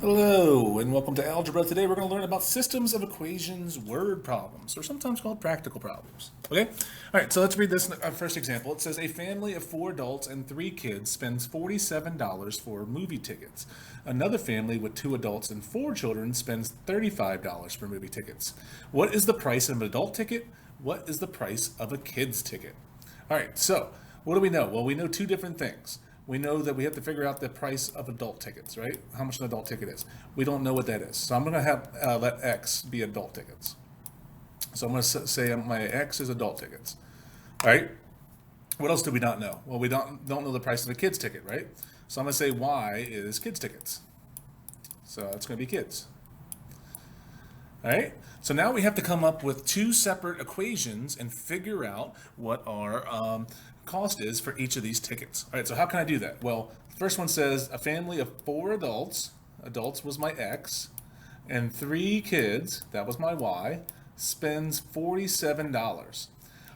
Hello, and welcome to Algebra. Today we're going to learn about systems of equations word problems, or sometimes called practical problems. Okay? All right, so let's read this first example. It says a family of 4 adults and 3 kids spends $47 for movie tickets. Another family with 2 adults and 4 children spends $35 for movie tickets. What is the price of an adult ticket? What is the price of a kid's ticket? All right, so what do we know? Well, we know two different things. We know that we have to figure out the price of adult tickets, right? How much an adult ticket is. We don't know what that is. So I'm going to have let X be adult tickets. So I'm going to say my X is adult tickets. All right. What else do we not know? Well, we don't know the price of a kid's ticket, right? So I'm going to say Y is kids tickets. So it's going to be kids. All right. So now we have to come up with two separate equations and figure out what our cost is for each of these tickets. All right. So how can I do that? Well, the first one says a family of 4 adults, adults was my X, and 3 kids, that was my Y, spends $47. All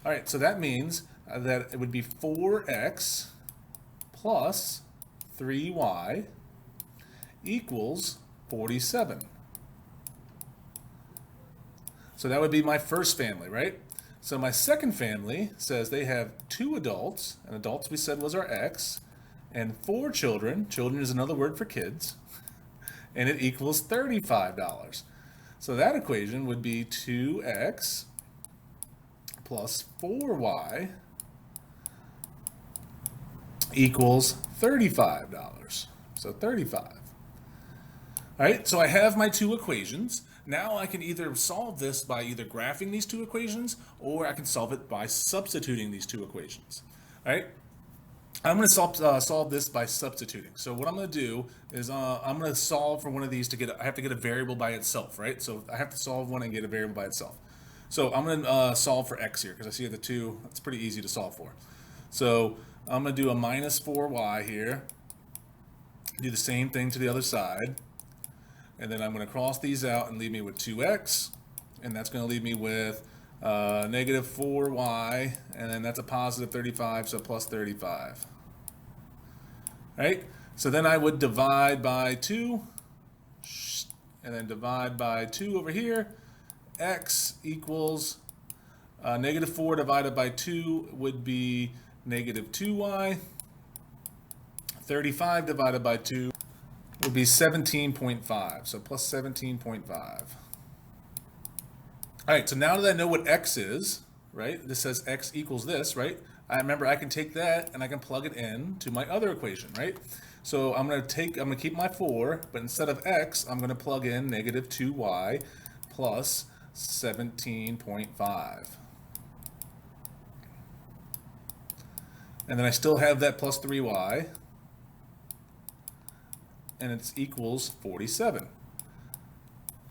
right. So that means that it would be 4X plus 3Y equals 47. So that would be my first family, right? So my second family says they have 2 adults, and adults we said was our X, and 4 children. Children is another word for kids, and it equals $35. So that equation would be 2X plus 4Y equals $35. So 35. All right, so I have my two equations. Now I can either solve this by either graphing these two equations, or I can solve it by substituting these two equations. All right, I'm going to solve this by substituting. So what I'm going to do is I'm going to solve for one of these to get, I have to get a variable by itself, right? So I have to solve one and get a variable by itself. So I'm going to solve for X here because I see the two, it's pretty easy to solve for. So I'm going to do a minus 4Y here, do the same thing to the other side. And then I'm going to cross these out and leave me with 2X. And that's going to leave me with negative 4Y. And then that's a positive 35, so plus 35. Right? So then I would divide by 2. And then divide by 2 over here. X equals negative 4 divided by 2 would be negative 2Y. 35 divided by 2 would be 17.5, so plus 17.5. All right, so now that I know what X is, right? This says X equals this, right? I remember I can take that and I can plug it in to my other equation, right? So I'm gonna keep my 4, but instead of X, I'm gonna plug in negative 2Y plus 17.5. And then I still have that plus 3Y, and it equals 47.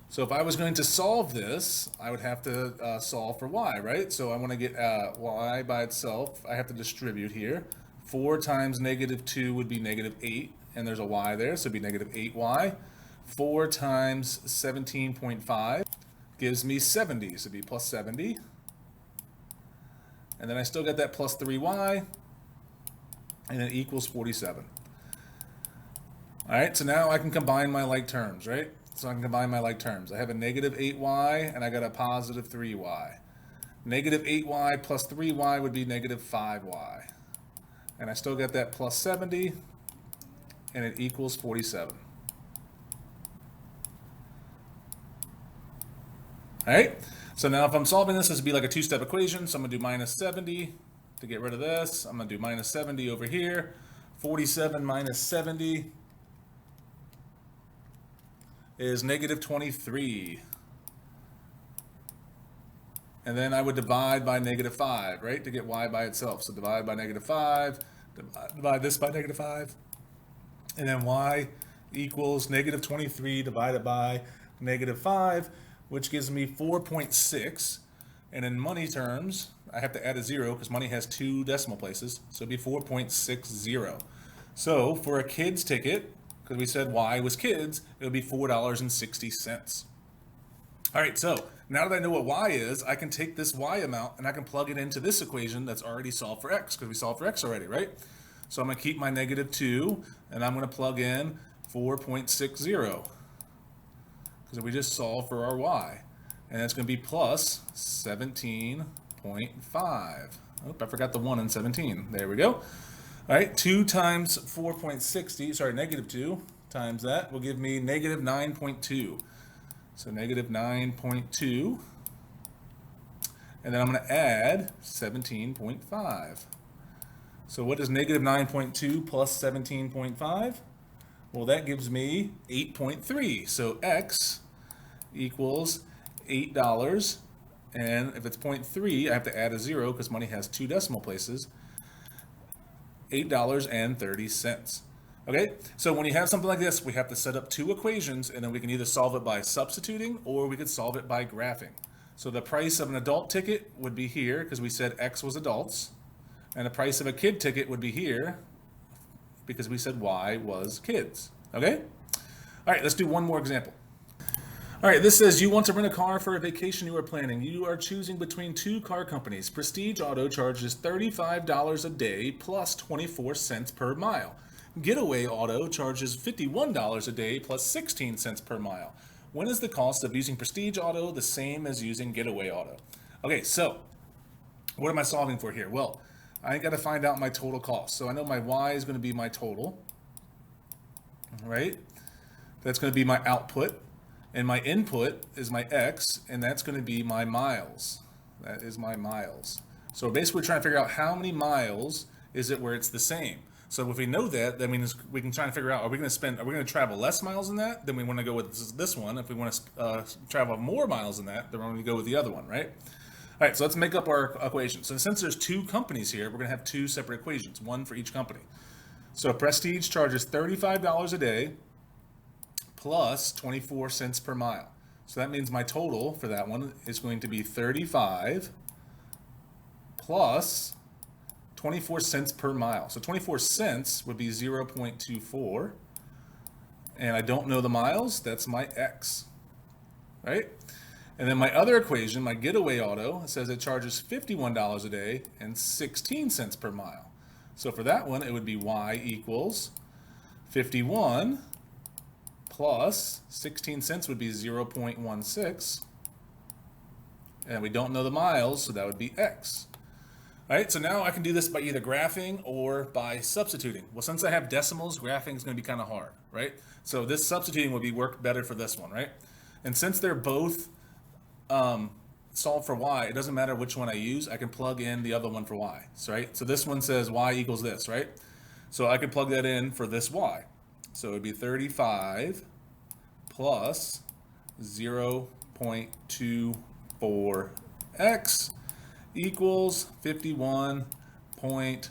So if I was going to solve this, I would have to solve for Y, right? So I want to get Y by itself. I have to distribute here. 4 times negative 2 would be negative 8, and there's a Y there, so it'd be negative 8Y. 4 times 17.5 gives me 70, so it'd be plus 70. And then I still get that plus 3Y, and it equals 47. All right, so now I can combine my like terms, right? So I can combine my like terms. I have a negative 8Y and I got a positive 3Y. Negative 8Y plus 3Y would be negative 5Y. And I still get that plus 70, and it equals 47. All right, so now if I'm solving this would be like a two-step equation. So I'm gonna do minus 70 to get rid of this. I'm gonna do minus 70 over here. 47 minus 70 is negative 23. And then I would divide by negative 5, right, to get Y by itself. So divide by negative 5, divide this by negative 5, and then Y equals negative 23 divided by negative 5, which gives me 4.6. And in money terms, I have to add a 0 because money has 2 decimal places, so it'd be 4.60. So for a kid's ticket, because we said Y was kids, it would be $4.60. All right, so now that I know what Y is, I can take this Y amount and I can plug it into this equation that's already solved for X, because we solved for X already, right? So I'm going to keep my negative 2, and I'm going to plug in 4.60. because we just solved for our y. And that's going to be plus 17.5. Oh, I forgot the 1 in 17. There we go. All right, 2 times 4.60, sorry, negative 2 times that will give me negative 9.2. So negative 9.2. And then I'm going to add 17.5. So what is negative 9.2 plus 17.5? Well, that gives me 8.3. So x equals $8. And if it's 0.3, I have to add a 0 because money has 2 decimal places. $8.30. Okay, so when you have something like this, we have to set up 2 equations, and then we can either solve it by substituting or we could solve it by graphing. So the price of an adult ticket would be here because we said X was adults, and the price of a kid ticket would be here because we said Y was kids. Okay? All right, let's do one more example. All right, this says you want to rent a car for a vacation you are planning. You are choosing between 2 car companies. Prestige Auto charges $35 a day plus 24 cents per mile. Getaway Auto charges $51 a day plus 16 cents per mile. When is the cost of using Prestige Auto the same as using Getaway Auto? Okay, so what am I solving for here? Well, I got to find out my total cost. So I know my y is going to be my total, right? That's going to be my output. And my input is my x, and that's going to be my miles. That is my miles. So basically we're trying to figure out how many miles is it where it's the same. So if we know that means we can try and figure out, are we going to travel less miles than that? Then we want to go with this one. If we want to travel more miles than that, then we're going to go with the other one, right? All right, so let's make up our equation. So since there's 2 companies here, we're going to have 2 separate equations, one for each company. So Prestige charges $35 a day plus 24 cents per mile. So that means my total for that one is going to be 35 plus 24 cents per mile. So 24 cents would be 0.24. And I don't know the miles, that's my x, right? And then my other equation, my Getaway Auto, says it charges $51 a day and 16 cents per mile. So for that one, it would be y equals 51 plus 16 cents would be 0.16. And we don't know the miles, so that would be x. All right, so now I can do this by either graphing or by substituting. Well, since I have decimals, graphing is going to be kind of hard, right? So this substituting would be work better for this one, right? And since they're both solved for y, it doesn't matter which one I use. I can plug in the other one for y, so, right? So this one says y equals this, right? So I can plug that in for this y. So it would be 35 plus 0.24x equals 51 plus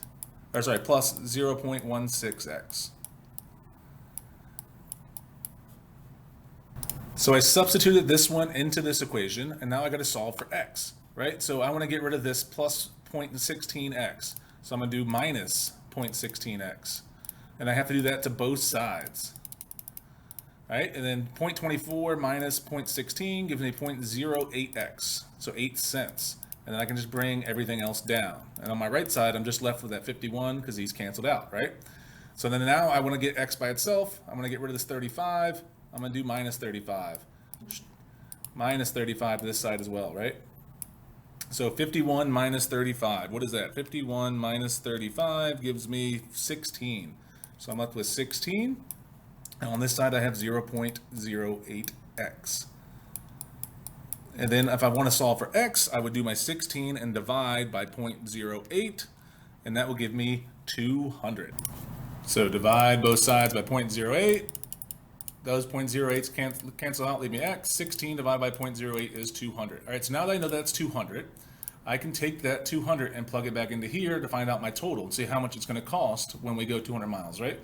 0.16x. So I substituted this one into this equation, and now I got to solve for x, right? So I want to get rid of this plus 0.16x. So I'm going to do minus 0.16x. And I have to do that to both sides. Right? And then 0.24 minus 0.16 gives me 0.08x, so 8 cents. And then I can just bring everything else down. And on my right side, I'm just left with that 51 because these canceled out, right? So then now I want to get x by itself. I'm going to get rid of this 35. I'm going to do minus 35. Minus 35 to this side as well, right? So 51 minus 35, what is that? 51 minus 35 gives me 16. So I'm left with 16. And on this side, I have 0.08x. And then if I want to solve for x, I would do my 16 and divide by 0.08, and that will give me 200. So divide both sides by 0.08. Those 0.08s cancel out, leave me x. 16 divided by 0.08 is 200. All right, so now that I know that's 200, I can take that 200 and plug it back into here to find out my total and see how much it's going to cost when we go 200 miles, right?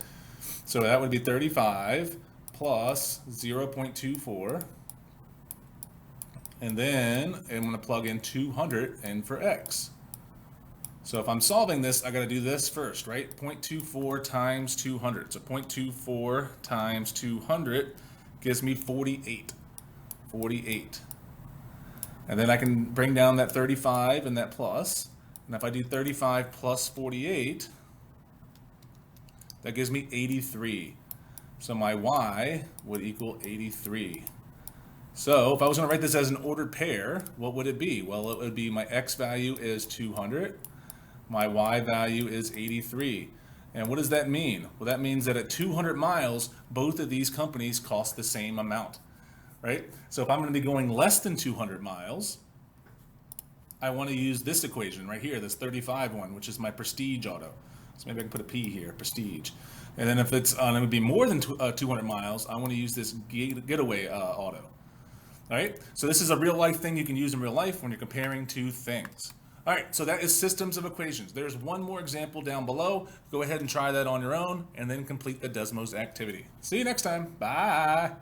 So that would be 35 plus 0.24. And then I'm going to plug in 200 in for x. So if I'm solving this, I got to do this first, right? 0.24 times 200. So 0.24 times 200 gives me 48. 48. And then I can bring down that 35 and that plus. And if I do 35 plus 48, that gives me 83. So my y would equal 83. So if I was going to write this as an ordered pair, what would it be? Well, it would be my x value is 200, my y value is 83. And what does that mean? Well, that means that at 200 miles, both of these companies cost the same amount, right? So if I'm going to be going less than 200 miles, I want to use this equation right here, this 35 one, which is my Prestige auto. So maybe I can put a P here, Prestige. And then if it's going to be more than 200 miles, I want to use this Getaway auto. All right, so this is a real life thing you can use in real life when you're comparing two things. All right, so that is systems of equations. There's one more example down below. Go ahead and try that on your own and then complete the Desmos activity. See you next time. Bye.